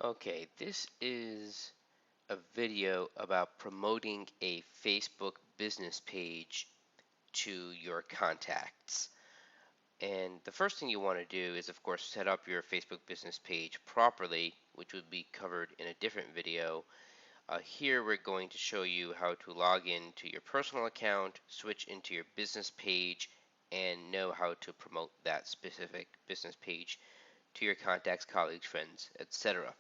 Okay, this is a video about promoting a Facebook business page to your contacts. And the first thing you want to do is, of course, set up your Facebook business page properly, which would be covered in a different video. Here we're going to show you how to log in to your personal account, switch into your business page, and know how to promote that specific business page to your contacts, colleagues, friends, etc.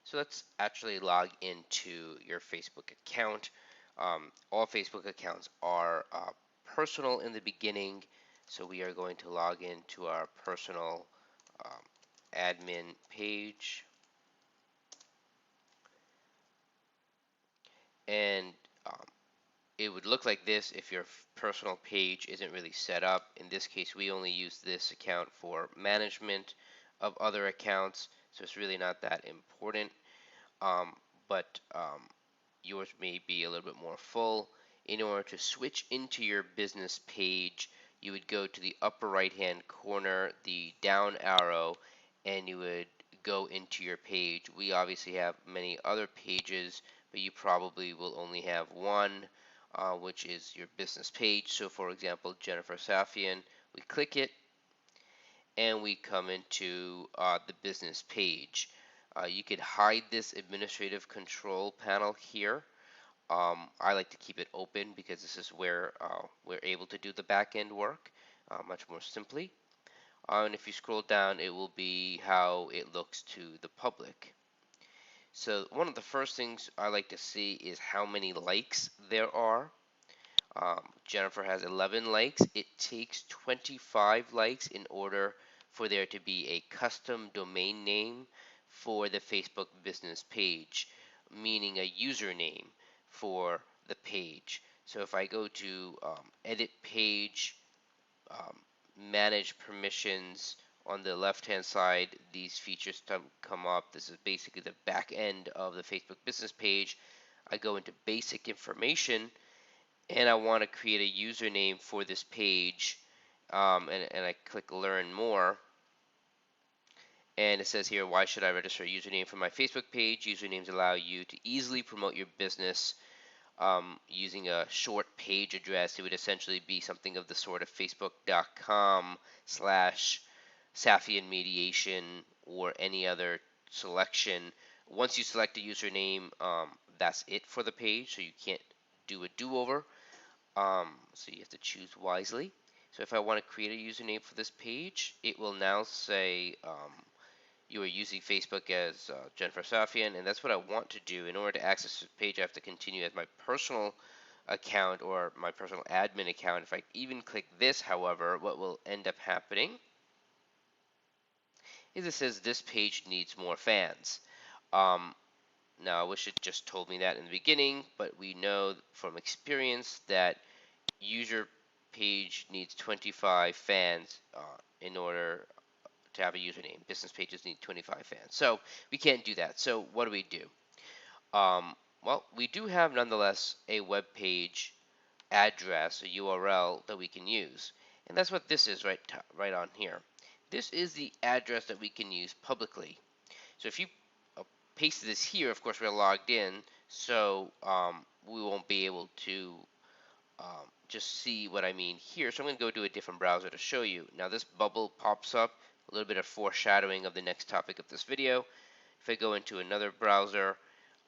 So let's actually log into your Facebook account. All Facebook accounts are personal in the beginning, so we are going to log into our personal um, admin page. And um, it would look like this if your personal page isn't really set up. In this case, we only use this account for management of other accounts, so it's really not that important. Um, but yours may be a little bit more full. In order to switch into your business page, you would go to the upper right hand corner, the down arrow, and you would go into your page. We obviously have many other pages, but you probably will only have one, which is your business page. So for example, Jennifer Safian, we click it and we come into the business page. You could hide this administrative control panel here. I like to keep it open because this is where we're able to do the back end work much more simply. And if you scroll down, it will be how it looks to the public. So one of the first things I like to see is how many likes there are. Jennifer has 11 likes. It takes 25 likes in order for there to be a custom domain name for the Facebook business page, meaning a username for the page. So if I go to edit page, um, manage permissions, on the left hand side, these features come up. This is basically the back end of the Facebook business page. I go into basic information and I want to create a username for this page, and I click learn more, and it says here, why should I register a username for my Facebook page? Usernames allow you to easily promote your business using a short page address. It would essentially be something of the sort of facebook.com/Safian mediation or any other selection. Once you select a username, that's it for the page, so you can't do a do-over. So you have to choose wisely. So if I want to create a username for this page, it will now say you are using Facebook as Jennifer Safian, and that's what I want to do. In order to access this page, I have to continue as my personal account or my personal admin account. If I even click this, however, what will end up happening is it says this page needs more fans. Um, Now, I wish it just told me that in the beginning, but we know from experience that user page needs 25 fans in order to have a username. Business pages need 25 fans. So we can't do that. So what do we do? Well, we do have nonetheless a web page address, a URL that we can use. And that's what this is right on here. This is the address that we can use publicly. So if you paste this here, of course we're logged in, so we won't be able to just see what I mean here. So I'm going to go to a different browser to show you. Now this bubble pops up, a little bit of foreshadowing of the next topic of this video. If I go into another browser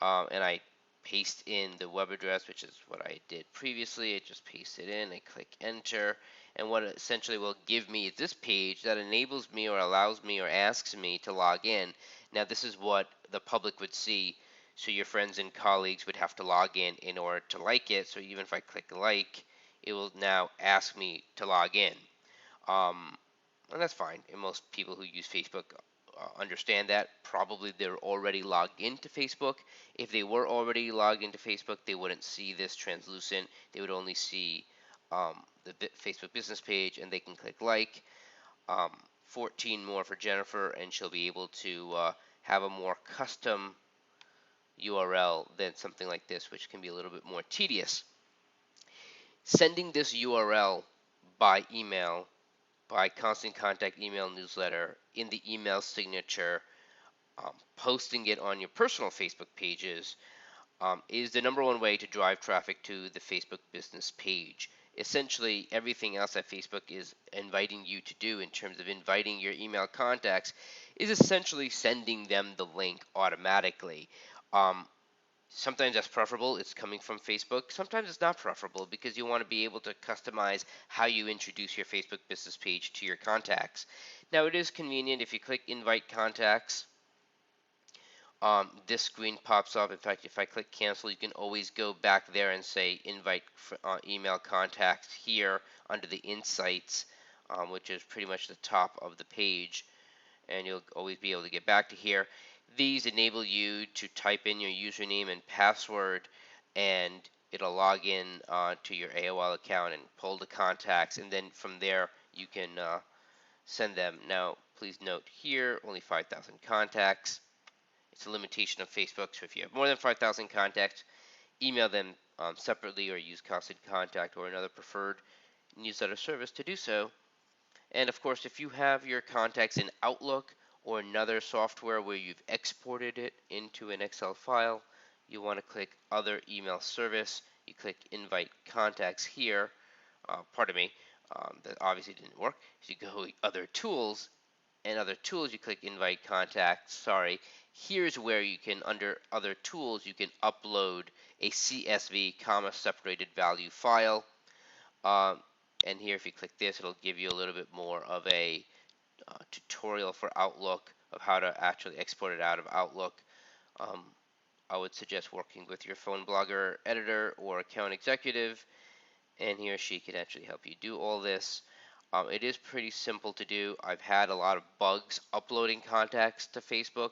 and I paste in the web address, which is what I did previously, I just paste it in, I click enter, and what it essentially will give me is this page that enables me or allows me or asks me to log in. Now this is what the public would see, so your friends and colleagues would have to log in order to like it. So even if I click like, it will now ask me to log in. Um, and that's fine. And most people who use Facebook understand that. Probably they're already logged into Facebook. If they were already logged into Facebook, they wouldn't see this translucent. They would only see the Facebook business page, and they can click like. 14 more for Jennifer, and she'll be able to have a more custom URL than something like this, which can be a little bit more tedious. Sending this URL by email, by constant contact email newsletter, in the email signature, Posting it on your personal Facebook pages is the number one way to drive traffic to the Facebook business page. Essentially, everything else that Facebook is inviting you to do in terms of inviting your email contacts is essentially sending them the link automatically. Um, Sometimes that's preferable, it's coming from Facebook. Sometimes it's not preferable because you want to be able to customize how you introduce your Facebook business page to your contacts. Now, it is convenient if you click Invite Contacts. This screen pops up. In fact, if I click cancel, you can always go back there and say invite email contacts here under the insights, which is pretty much the top of the page, and you'll always be able to get back to here. These enable you to type in your username and password, and it'll log in to your AOL account and pull the contacts, and then from there you can send them. Now, please note here, only 5,000 contacts. It's a limitation of Facebook, so if you have more than 5,000 contacts, email them separately or use Constant Contact or another preferred newsletter service to do so. And of course, if you have your contacts in Outlook or another software where you've exported it into an Excel file, you want to click Other Email Service. You click Invite Contacts here. Pardon me, that obviously didn't work. So you go Other Tools, and Other Tools, you click Invite Contacts. Sorry. Here's where you can, under Other Tools, you can upload a CSV, comma, separated value file. And here, if you click this, it'll give you a little bit more of a tutorial for Outlook of how to actually export it out of Outlook. I would suggest working with your phone blogger editor or account executive, and he or she can actually help you do all this. It is pretty simple to do. I've had a lot of bugs uploading contacts to Facebook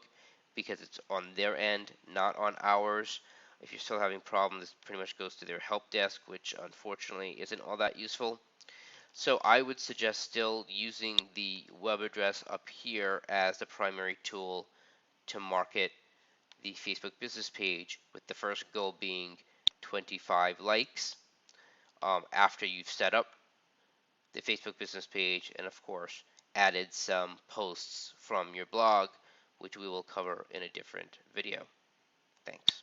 because it's on their end, not on ours. If you're still having problems, this pretty much goes to their help desk, which unfortunately isn't all that useful. So I would suggest still using the web address up here as the primary tool to market the Facebook business page, with the first goal being 25 likes after you've set up the Facebook business page and of course added some posts from your blog, which we will cover in a different video. Thanks.